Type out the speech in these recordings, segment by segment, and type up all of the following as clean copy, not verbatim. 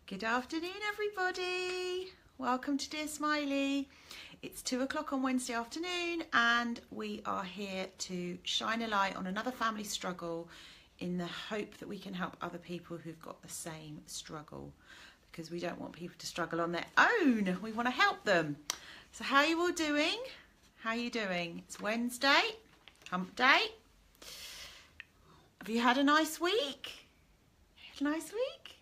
Good afternoon, everybody. Welcome to Dear Smiley. It's 2 o'clock on Wednesday afternoon, and we are here to shine a light on another family struggle in the hope that we can help other people who've got the same struggle, because we don't want people to struggle on their own. We want to help them. So how are you all doing? How are you doing? It's Wednesday, hump day. Have you had a nice week? A nice week?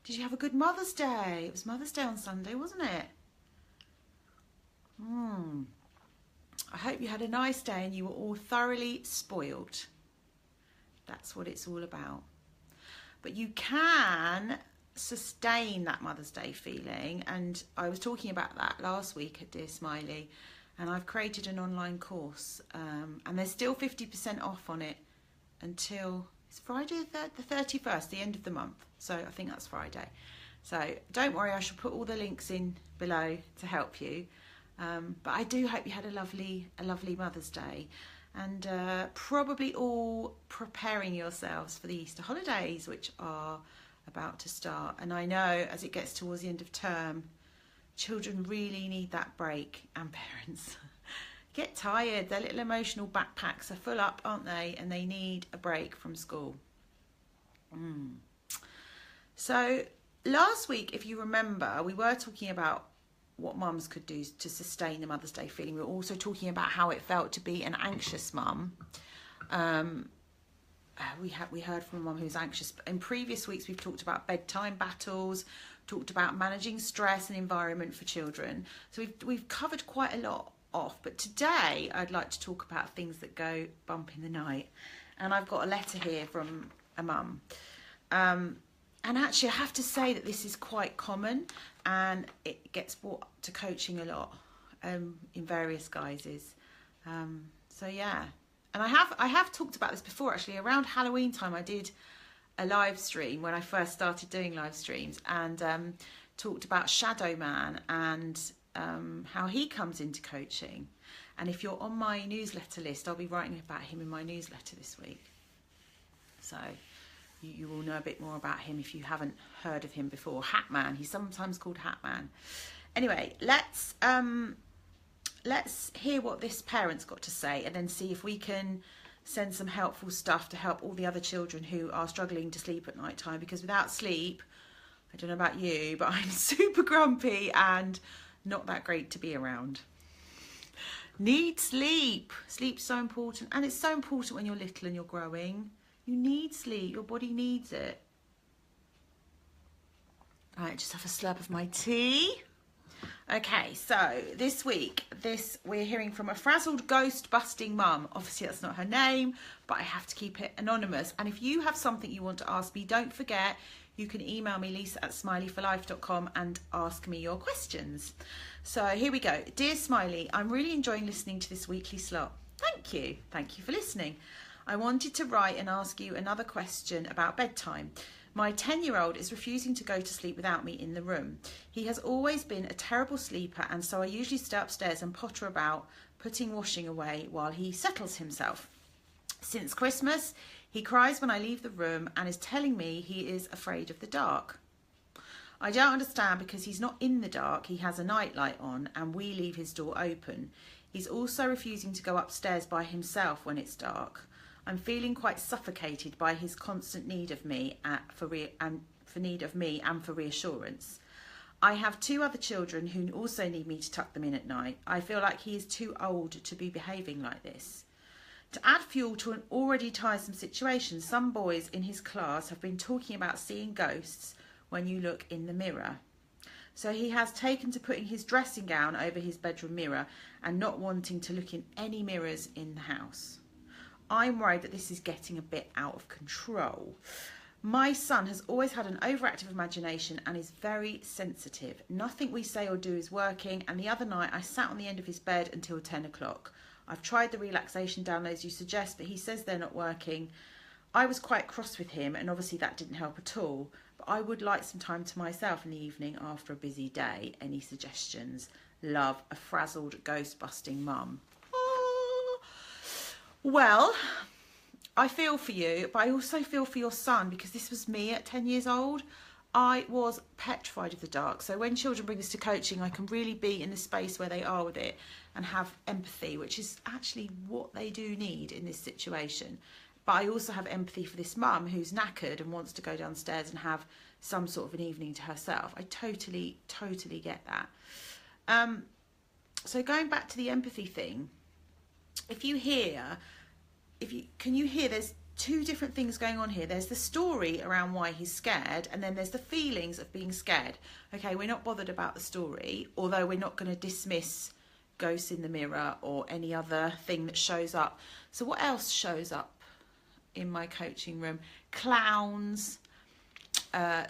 Did you have a good Mother's Day? It was Mother's Day on Sunday, wasn't it? I hope you had a nice day and you were all thoroughly spoiled. That's what it's all about. But you can sustain that Mother's Day feeling, and I was talking about that last week at Dear Smiley, and I've created an online course, and there's still 50% off on it until it's Friday the 31st, the end of the month. So I think that's Friday. So don't worry, I shall put all the links in below to help you. But I do hope you had a lovely Mother's Day, and probably all preparing yourselves for the Easter holidays, which are about to start. And I know as it gets towards the end of term, children really need that break, and parents get tired. Their little emotional backpacks are full up, aren't they? And they need a break from school. So last week, if you remember, we were talking about what mums could do to sustain the Mother's Day feeling. We were also talking about how it felt to be an anxious mum. We heard from a mum who's anxious. In previous weeks, we've talked about bedtime battles, talked about managing stress and environment for children. So we've covered quite a lot off. But today, I'd like to talk about things that go bump in the night. And I've got a letter here from a mum. And actually, I have to say that this is quite common, and it gets brought to coaching a lot in various guises. So yeah, and I have talked about this before. Actually, around Halloween time, I did a live stream when I first started doing live streams, and talked about Shadow Man and how he comes into coaching. And if you're on my newsletter list, I'll be writing about him in my newsletter this week. So you will know a bit more about him if you haven't heard of him before. Hat Man, he's sometimes called Hat Man. Anyway, let's hear what this parent's got to say, and then see if we can send some helpful stuff to help all the other children who are struggling to sleep at night time. Because without sleep, I don't know about you, but I'm super grumpy and not that great to be around. Need sleep. Sleep's so important, and it's so important when you're little and you're growing. You need sleep. Your body needs it. All right, just have a slurp of my tea. Okay, so this week, we're hearing from a frazzled ghostbusting mum. Obviously, that's not her name, but I have to keep it anonymous. And if you have something you want to ask me, don't forget, you can email me, lisa@smileyforlife.com, and ask me your questions. So here we go. Dear Smiley, I'm really enjoying listening to this weekly slot. Thank you. Thank you for listening. I wanted to write and ask you another question about bedtime. My 10-year-old is refusing to go to sleep without me in the room. He has always been a terrible sleeper, and so I usually stay upstairs and potter about, putting washing away while he settles himself. Since Christmas, he cries when I leave the room and is telling me he is afraid of the dark. I don't understand, because he's not in the dark. He has a nightlight on and we leave his door open. He's also refusing to go upstairs by himself when it's dark. I'm feeling quite suffocated by his constant need of me and for reassurance. I have 2 other children who also need me to tuck them in at night. I feel like he is too old to be behaving like this. To add fuel to an already tiresome situation, some boys in his class have been talking about seeing ghosts when you look in the mirror. So he has taken to putting his dressing gown over his bedroom mirror and not wanting to look in any mirrors in the house. I'm worried that this is getting a bit out of control. My son has always had an overactive imagination and is very sensitive. Nothing we say or do is working, and the other night I sat on the end of his bed until 10 o'clock. I've tried the relaxation downloads you suggest, but he says they're not working. I was quite cross with him, and obviously that didn't help at all. But I would like some time to myself in the evening after a busy day. Any suggestions? Love, a frazzled, ghost-busting mum. Well, I feel for you, but I also feel for your son, because this was me at 10 years old. I was petrified of the dark. So when children bring this to coaching, I can really be in the space where they are with it and have empathy, which is actually what they do need in this situation. But I also have empathy for this mum who's knackered and wants to go downstairs and have some sort of an evening to herself. I totally get that. So going back to the empathy thing, can you hear there's two different things going on here. There's the story around why he's scared, and then there's the feelings of being scared. Okay, we're not bothered about the story, although we're not going to dismiss ghosts in the mirror or any other thing that shows up. So what else shows up in my coaching room? Clowns,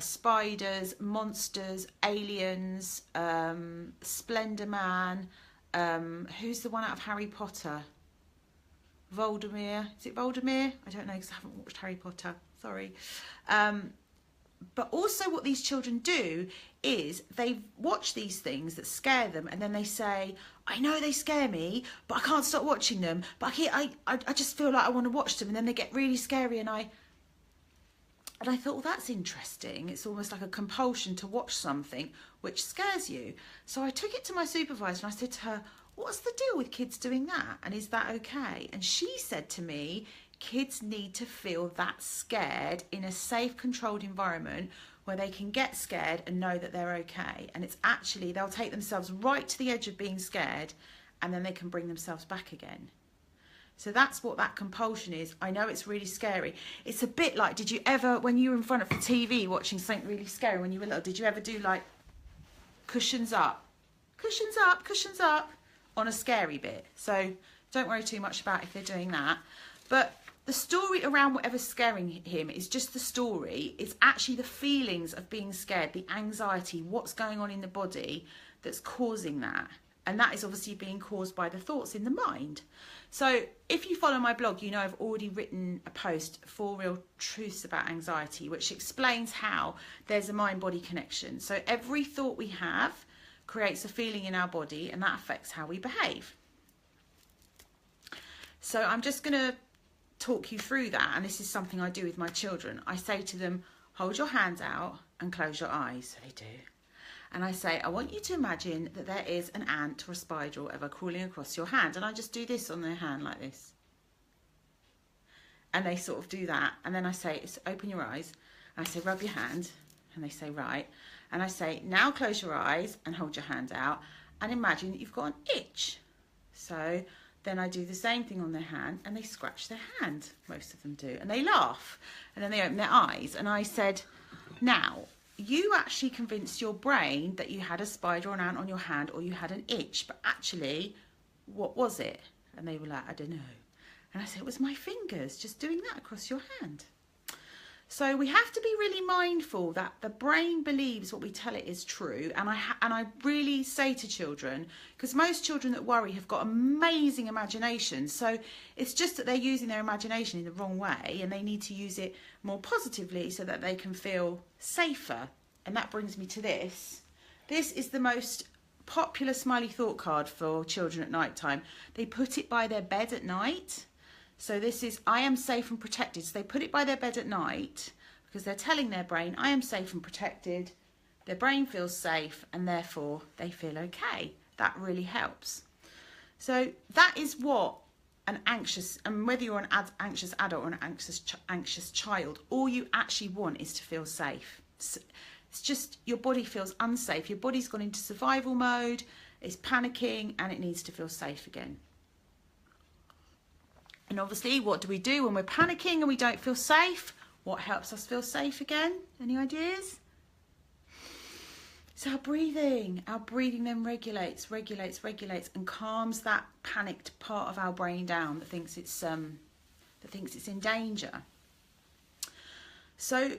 spiders, monsters, aliens, Splendor Man, who's the one out of Harry Potter? Voldemort. Is it Voldemort? I don't know because I haven't watched Harry Potter. Sorry. But also what these children do is they watch these things that scare them, and then they say, I know they scare me, but I can't stop watching them. But I just feel like I want to watch them, and then they get really scary, and I thought, well, that's interesting. It's almost like a compulsion to watch something which scares you. So I took it to my supervisor and I said to her, what's the deal with kids doing that? And is that okay? And she said to me, kids need to feel that scared in a safe, controlled environment where they can get scared and know that they're okay. And it's actually, they'll take themselves right to the edge of being scared and then they can bring themselves back again. So that's what that compulsion is. I know it's really scary. It's a bit like, did you ever, when you were in front of the TV watching something really scary when you were little, did you ever do like cushions up, on a scary bit? So don't worry too much about if they're doing that. But the story around whatever's scaring him is just the story. It's actually the feelings of being scared, the anxiety, what's going on in the body that's causing that. And that is obviously being caused by the thoughts in the mind. So if you follow my blog, you know I've already written a post, 4 Real Truths About Anxiety, which explains how there's a mind-body connection. So every thought we have creates a feeling in our body, and that affects how we behave. So I'm just going to talk you through that, and this is something I do with my children. I say to them, hold your hands out and close your eyes. So they do. And I say, I want you to imagine that there is an ant or a spider or whatever crawling across your hand. And I just do this on their hand like this. And they sort of do that. And then I say, open your eyes. And I say, rub your hand. And they say, right. And I say, now close your eyes and hold your hand out. And imagine that you've got an itch. So then I do the same thing on their hand. And they scratch their hand. Most of them do. And they laugh. And then they open their eyes. And I said, now, you actually convinced your brain that you had a spider or an ant on your hand or you had an itch, but actually, what was it? And they were like, I don't know. And I said, it was my fingers just doing that across your hand. So we have to be really mindful that the brain believes what we tell it is true. And I really say to children, because most children that worry have got amazing imagination. So it's just that they're using their imagination in the wrong way, and they need to use it more positively so that they can feel safer. And that brings me to this. This is the most popular smiley thought card for children at night time. They put it by their bed at night. So this is, I am safe and protected. So they put it by their bed at night because they're telling their brain, I am safe and protected. Their brain feels safe and therefore they feel okay. That really helps. So that is what an anxious, and whether you're an anxious adult or an anxious child, all you actually want is to feel safe. It's just your body feels unsafe. Your body's gone into survival mode, it's panicking, and it needs to feel safe again. And obviously, what do we do when we're panicking and we don't feel safe? What helps us feel safe again? Any ideas? It's our breathing. Our breathing then regulates and calms that panicked part of our brain down that thinks it's in danger. So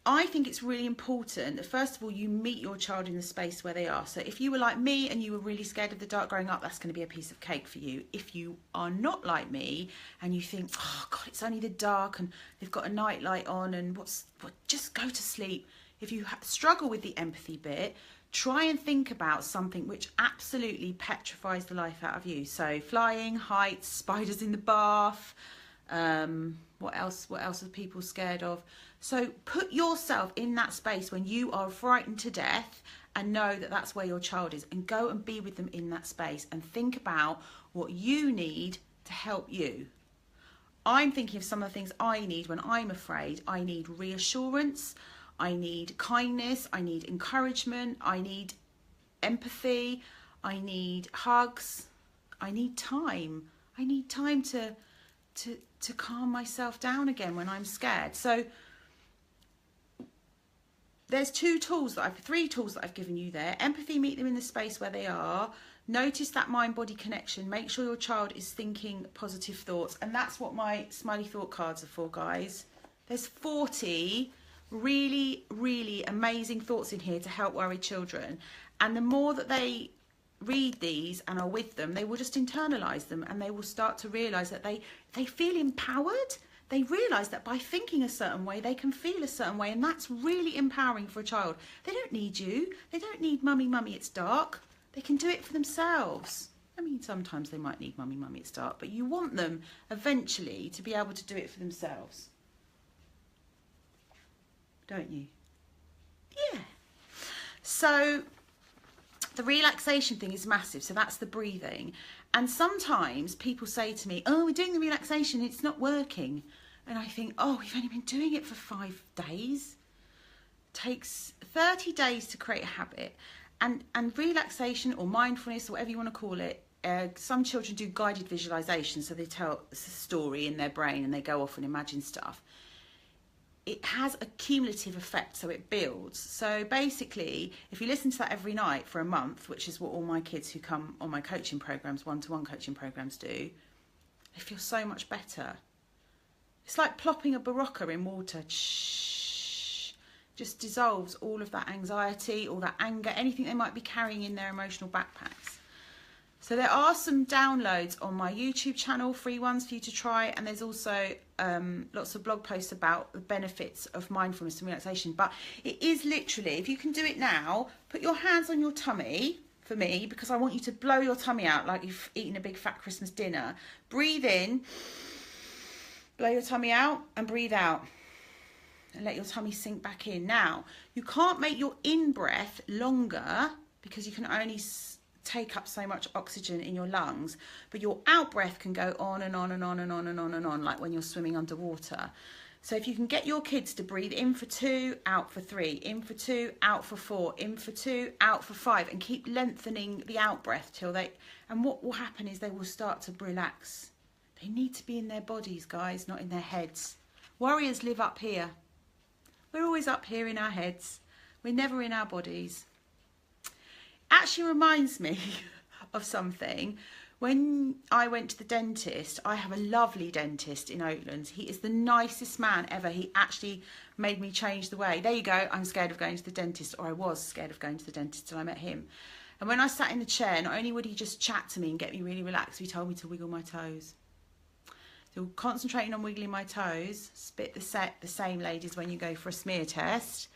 I think it's really important that first of all you meet your child in the space where they are. So if you were like me and you were really scared of the dark growing up, that's going to be a piece of cake for you. If you are not like me and you think, oh God, it's only the dark and they've got a night light on and just go to sleep. If you struggle with the empathy bit, try and think about something which absolutely petrifies the life out of you. So flying, heights, spiders in the bath. What else are people scared of? So put yourself in that space when you are frightened to death and know that that's where your child is, and go and be with them in that space and think about what you need to help you. I'm thinking of some of the things I need when I'm afraid. I need reassurance, I need kindness, I need encouragement, I need empathy, I need hugs, I need time. I need time to calm myself down again when I'm scared. So there's three tools that I've given you there. Empathy, meet them in the space where they are. Notice that mind-body connection. Make sure your child is thinking positive thoughts. And that's what my smiley thought cards are for, guys. There's 40 really, really amazing thoughts in here to help worried children. And the more that they read these and are with them, they will just internalize them, and they will start to realize that they feel empowered. They realise that by thinking a certain way, they can feel a certain way, and that's really empowering for a child. They don't need you. They don't need mummy, mummy, it's dark. They can do it for themselves. I mean, sometimes they might need mummy, mummy, it's dark, but you want them eventually to be able to do it for themselves. Don't you? Yeah. So the relaxation thing is massive. So that's the breathing. And sometimes people say to me, oh, we're doing the relaxation, it's not working. And I think, oh, we've only been doing it for 5 days. It takes 30 days to create a habit. And relaxation or mindfulness, or whatever you want to call it, some children do guided visualization. So they tell a story in their brain and they go off and imagine stuff. It has a cumulative effect, so it builds. So basically, if you listen to that every night for a month, which is what all my kids who come on my coaching programs, one-to-one coaching programs do, they feel so much better. It's like plopping a Barocca in water. Just dissolves all of that anxiety, all that anger, anything they might be carrying in their emotional backpacks. So there are some downloads on my YouTube channel, free ones for you to try, and there's also lots of blog posts about the benefits of mindfulness and relaxation. But it is literally, if you can do it now, put your hands on your tummy, for me, because I want you to blow your tummy out like you've eaten a big fat Christmas dinner. Breathe in, blow your tummy out, and breathe out. And let your tummy sink back in. Now, you can't make your in-breath longer because you can only take up so much oxygen in your lungs, but your out-breath can go on and on and on and on and on and on, like when you're swimming underwater. So if you can get your kids to breathe in for 2, out for 3, in for 2, out for 4, in for 2, out for 5, and keep lengthening the out-breath till they, and what will happen is they will start to relax. They need to be in their bodies, guys, not in their heads. Warriors live up here. We're always up here in our heads. We're never in our bodies. Actually reminds me of something. When I went to the dentist, I have a lovely dentist in Oatlands. He is the nicest man ever. He actually made me change the way. There you go. I'm scared of going to the dentist, or I was scared of going to the dentist till I met him. And when I sat in the chair, not only would he just chat to me and get me really relaxed, he told me to wiggle my toes. So concentrating on wiggling my toes, spit the same, ladies, when you go for a smear test.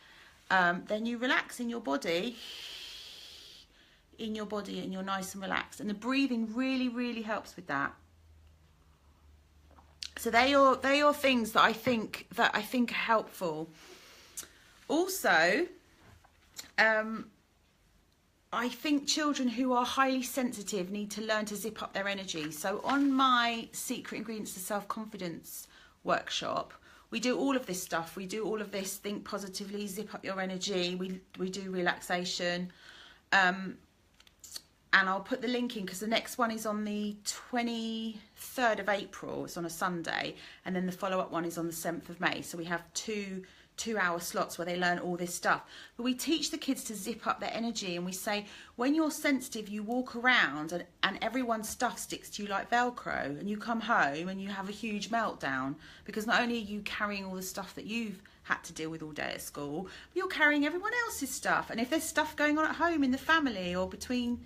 Then you relax in your body, and you're nice and relaxed. And the breathing really, really helps with that. So they are things that I think are helpful. Also, I think children who are highly sensitive need to learn to zip up their energy. So on my Secret Ingredients to Self-Confidence workshop, we do all of this stuff. We do all of this, think positively, zip up your energy. We do relaxation. And I'll put the link in because the next one is on the 23rd of April. It's on a Sunday. And then the follow-up one is on the 7th of May. So we have two-hour slots where they learn all this stuff. But we teach the kids to zip up their energy, and we say, when you're sensitive, you walk around and everyone's stuff sticks to you like Velcro, and you come home and you have a huge meltdown because not only are you carrying all the stuff that you've had to deal with all day at school, but you're carrying everyone else's stuff. And if there's stuff going on at home in the family or between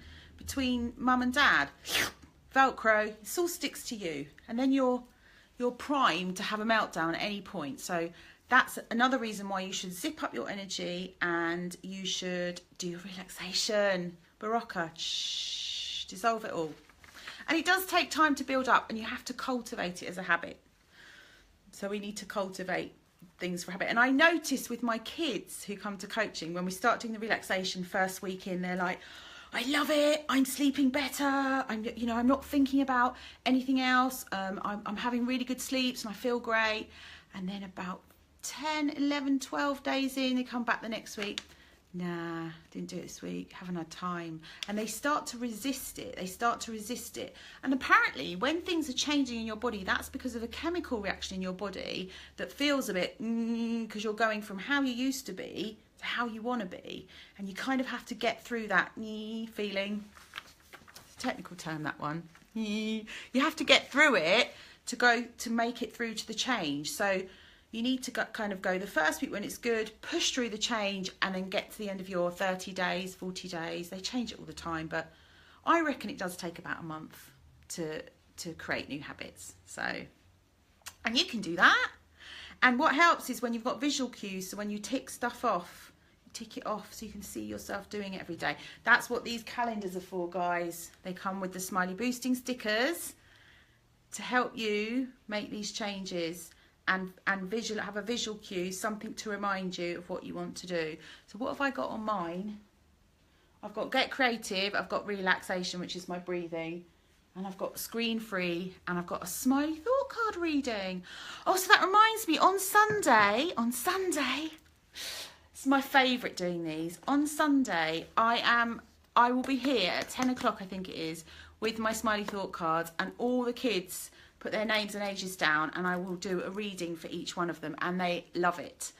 mum and dad, Velcro, it all sticks to you, and then you're primed to have a meltdown at any point. So that's another reason why you should zip up your energy, and you should do relaxation, Barocca, dissolve it all. And it does take time to build up, and you have to cultivate it as a habit. So we need to cultivate things for habit. And I notice with my kids who come to coaching, when we start doing the relaxation first week in, they're like, I love it, I'm sleeping better, I'm not thinking about anything else, I'm having really good sleeps and I feel great. And then about 10, 11, 12 days in, they come back the next week. Nah, didn't do it this week, haven't had time. And they start to resist it. And apparently when things are changing in your body, that's because of a chemical reaction in your body that feels a bit, because you're going from how you used to be to how you want to be. And you kind of have to get through that feeling. It's a technical term, that one. You have to get through it to make it through to the change. So you need to kind of go the first week when it's good, push through the change, and then get to the end of your 30 days, 40 days. They change it all the time, but I reckon it does take about a month to create new habits. So, and you can do that. And what helps is when you've got visual cues, so when you tick stuff off, you tick it off so you can see yourself doing it every day. That's what these calendars are for, guys. They come with the smiley boosting stickers to help you make these changes. And have a visual cue, something to remind you of what you want to do. So what have I got on mine? I've got Get Creative, I've got Relaxation, which is my breathing, and I've got Screen Free, and I've got a Smiley Thought Card reading. Oh, so that reminds me, on Sunday, it's my favourite doing these. On Sunday, I will be here at 10 o'clock, I think it is, with my Smiley Thought Cards, and all the kids put their names and ages down, and I will do a reading for each one of them, and they love it.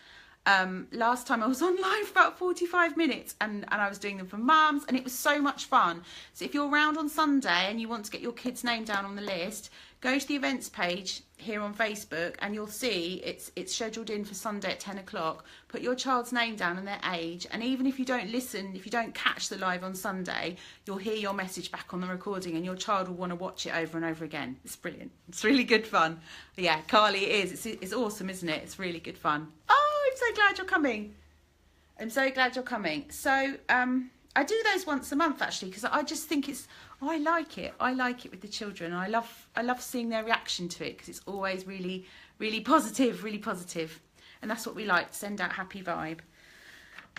Last time I was on live for about 45 minutes, and I was doing them for mums, and it was so much fun. So if you're around on Sunday and you want to get your kid's name down on the list, go to the events page here on Facebook, and you'll see it's scheduled in for Sunday at 10 o'clock. Put your child's name down and their age, and even if you don't listen, if you don't catch the live on Sunday, you'll hear your message back on the recording, and your child will want to watch it over and over again. It's brilliant. It's really good fun. But yeah, Carly, it is. It's awesome, isn't it? It's really good fun. Oh, I'm so glad you're coming. I'm so glad you're coming. So I do those once a month, actually, because I just think I like it. I like it with the children. I love seeing their reaction to it, because it's always really, really positive, and that's what we like, to send out happy vibe.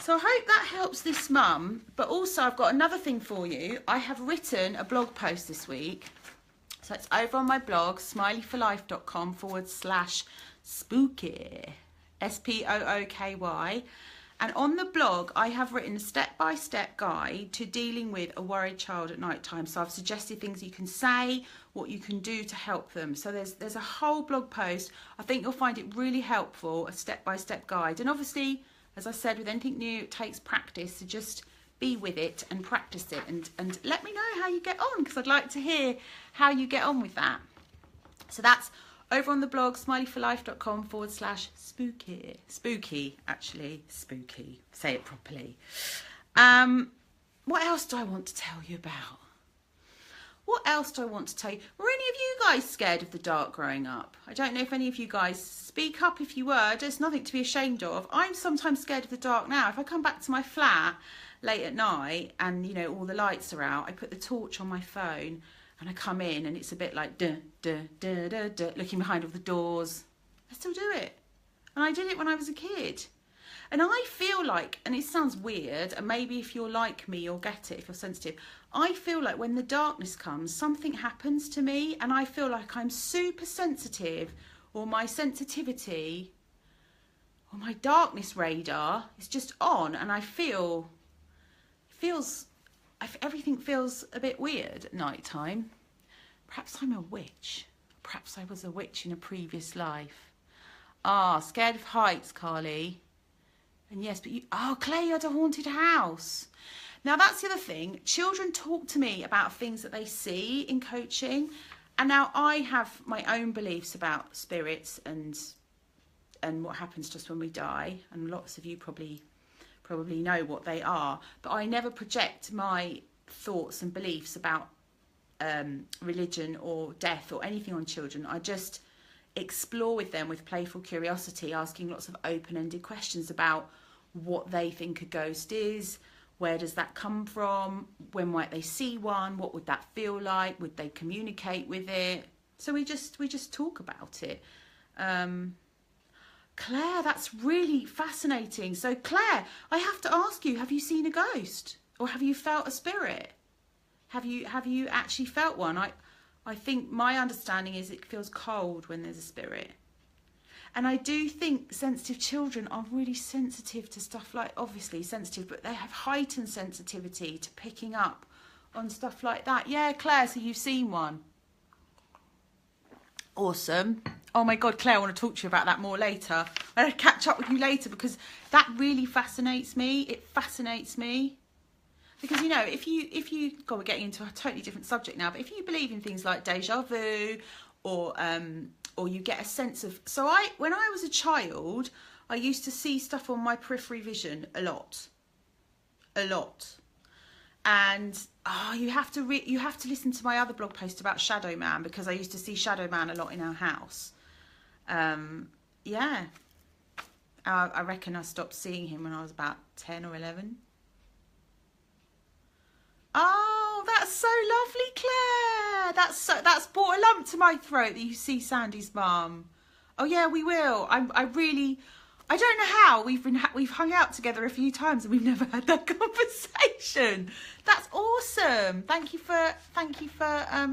So I hope that helps this mum. But also I've got another thing for you. I have written a blog post this week, so it's over on my blog, smileyforlife.com/spooky, SPOOKY. And on the blog, I have written a step-by-step guide to dealing with a worried child at night time. So I've suggested things you can say, what you can do to help them. So there's a whole blog post. I think you'll find it really helpful, a step-by-step guide. And obviously, as I said, with anything new, it takes practice. So just be with it and practice it. And let me know how you get on, because I'd like to hear how you get on with that. So that's over on the blog, smileyforlife.com/spooky. Spooky, actually. Spooky. Say it properly. What else do I want to tell you about? What else do I want to tell you? Were any of you guys scared of the dark growing up? I don't know if any of you guys, speak up if you were. There's nothing to be ashamed of. I'm sometimes scared of the dark now. If I come back to my flat late at night and, you know, all the lights are out, I put the torch on my phone and I come in and it's a bit like duh, duh, duh, duh, duh, looking behind all the doors. I still do it. And I did it when I was a kid. And I feel like, and it sounds weird, and maybe if you're like me, you'll get it if you're sensitive. I feel like when the darkness comes, something happens to me, and I feel like I'm super sensitive, or my sensitivity, or my darkness radar is just on, and I everything feels a bit weird at night time. Perhaps I'm a witch. Perhaps I was a witch in a previous life. Ah, scared of heights, Carly. And yes, but Clay, you had a haunted house. Now that's the other thing. Children talk to me about things that they see in coaching. And now I have my own beliefs about spirits and what happens just when we die. And lots of you probably know what they are. But I never project my thoughts and beliefs about religion or death or anything on children. I just explore with them with playful curiosity, asking lots of open-ended questions about what they think a ghost is, where does that come from, when might they see one, what would that feel like, would they communicate with it. So we just talk about it. Claire, that's really fascinating. So Claire, I have to ask you, have you seen a ghost? Or have you felt a spirit? Have you actually felt one? I think my understanding is it feels cold when there's a spirit. And I do think sensitive children are really sensitive to stuff like, obviously sensitive, but they have heightened sensitivity to picking up on stuff like that. Yeah, Claire, so you've seen one. Awesome. Oh my God, Claire, I want to talk to you about that more later. I'm going to catch up with you later because that really fascinates me. It fascinates me. Because, you know, if you, God, we're getting into a totally different subject now, but if you believe in things like deja vu or you get a sense of, so when I was a child, I used to see stuff on my periphery vision a lot. And you have to listen to my other blog post about Shadow Man, because I used to see Shadow Man a lot in our house. Yeah, I reckon I stopped seeing him when I was about 10 or 11. Oh, that's so lovely, Claire. That's brought a lump to my throat that you see Sandy's mum. Oh yeah, we will. I don't know how we've hung out together a few times and we've never had that conversation. That's awesome. Thank you for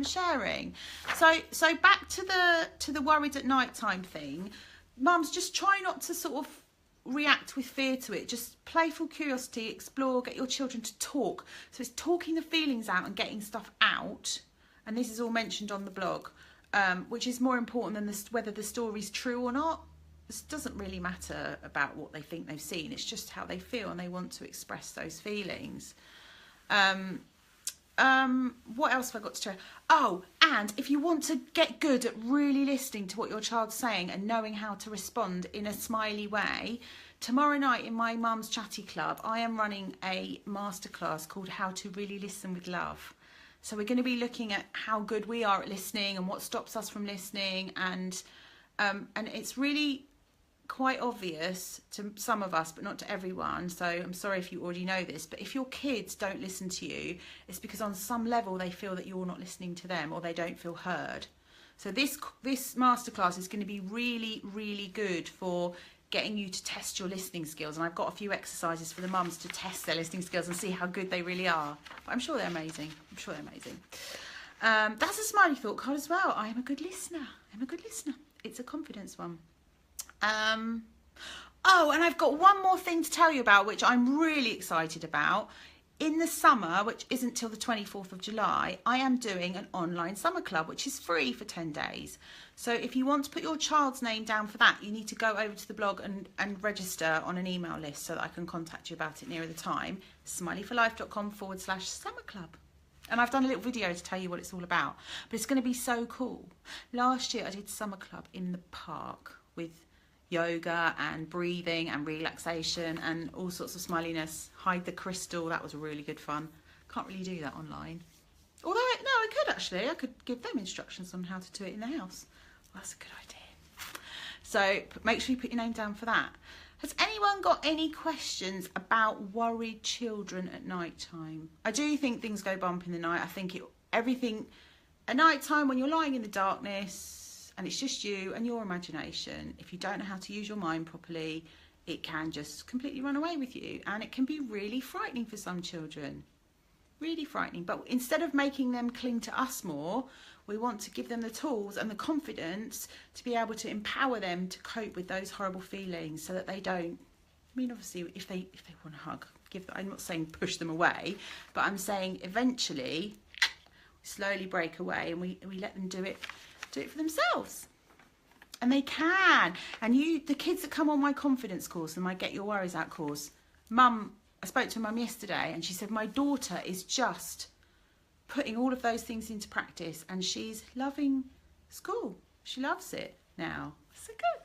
sharing. So back to the worried at night time thing. Mums, just try not to sort of react with fear to it. Just playful curiosity, explore, get your children to talk. So it's talking the feelings out and getting stuff out. And this is all mentioned on the blog, which is more important than whether the story's true or not. This doesn't really matter about what they think they've seen. It's just how they feel and they want to express those feelings. What else have I got to share? Oh, and if you want to get good at really listening to what your child's saying and knowing how to respond in a smiley way, tomorrow night in my mum's chatty club, I am running a masterclass called How to Really Listen with Love. So we're going to be looking at how good we are at listening and what stops us from listening, and it's really quite obvious to some of us, but not to everyone. So I'm sorry if you already know this, but if your kids don't listen to you, it's because on some level they feel that you're not listening to them or they don't feel heard. So this masterclass is going to be really, really good for getting you to test your listening skills. And I've got a few exercises for the mums to test their listening skills and see how good they really are. But I'm sure they're amazing. That's a smiley thought card as well. I am a good listener. It's a confidence one. Oh, and I've got one more thing to tell you about, which I'm really excited about. In the summer, which isn't till the 24th of July, I am doing an online summer club, which is free for 10 days. So if you want to put your child's name down for that, you need to go over to the blog and register on an email list so that I can contact you about it nearer the time. smileyforlife.com/summer club. And I've done a little video to tell you what it's all about. But it's going to be so cool. Last year I did summer club in the park with yoga and breathing and relaxation and all sorts of smiliness. Hide the crystal, that was really good fun. Can't really do that online. Although, no, I could actually. I could give them instructions on how to do it in the house. Well, that's a good idea. So make sure you put your name down for that. Has anyone got any questions about worried children at night time? I do think things go bump in the night. I think everything at night time, when you're lying in the darkness and it's just you and your imagination, if you don't know how to use your mind properly, it can just completely run away with you. And it can be really frightening for some children. Really frightening. But instead of making them cling to us more, we want to give them the tools and the confidence to be able to empower them to cope with those horrible feelings so that they don't. I mean, obviously, if they want a hug, give them. I'm not saying push them away, but I'm saying eventually slowly break away and we let them do it for themselves. And they can. And the kids that come on my confidence course and my Get Your Worries Out course, Mum, I spoke to Mum yesterday and she said my daughter is just putting all of those things into practice and she's loving school. She loves it now. So good.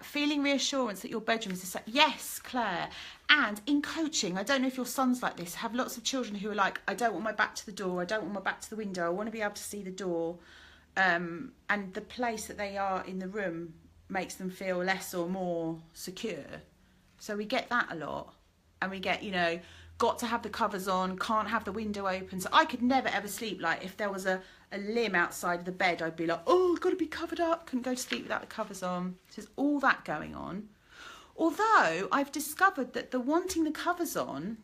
Feeling reassurance that your bedroom is a safe. Yes, Claire. And in coaching, I don't know if your son's like this, have lots of children who are like, I don't want my back to the door, I don't want my back to the window, I want to be able to see the door. And the place that they are in the room makes them feel less or more secure. So we get that a lot. And we get, got to have the covers on, can't have the window open. So I could never ever sleep like if there was a a limb outside of the bed, I'd be like, oh, I've got to be covered up. Couldn't go to sleep without the covers on. So there's all that going on. Although I've discovered that the wanting the covers on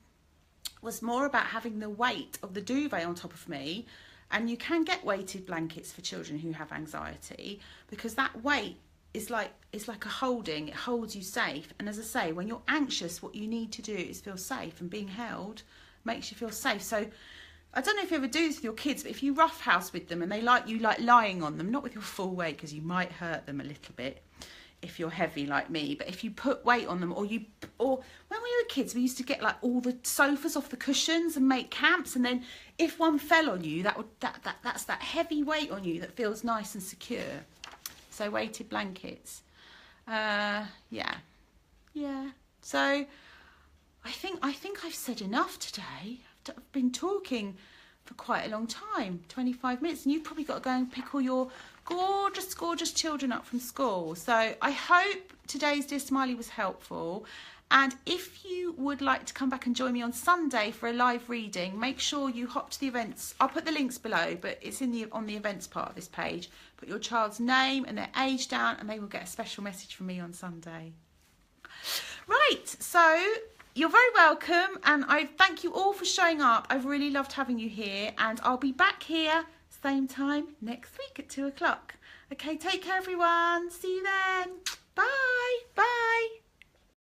was more about having the weight of the duvet on top of me. And you can get weighted blankets for children who have anxiety, because that weight is like a holding. It holds you safe. And as I say, when you're anxious, what you need to do is feel safe, and being held makes you feel safe. So I don't know if you ever do this with your kids, but if you roughhouse with them and they like you like lying on them, not with your full weight because you might hurt them a little bit if you're heavy like me, but if you put weight on them, or when we were kids, we used to get like all the sofas off the cushions and make camps, and then if one fell on you, that's that heavy weight on you that feels nice and secure. So weighted blankets. Yeah. So I think I've said enough today. I've been talking for quite a long time, 25 minutes, and you've probably got to go and pick all your gorgeous children up from school. So I hope today's Dear Smiley was helpful. And if you would like to come back and join me on Sunday for a live reading, make sure you hop to the events. I'll put the links below, but it's on the events part of this page. Put your child's name and their age down, and they will get a special message from me on Sunday. Right, so you're very welcome, and I thank you all for showing up. I've really loved having you here, and I'll be back here same time next week at 2 o'clock. Okay, take care everyone. See you then. Bye. Bye.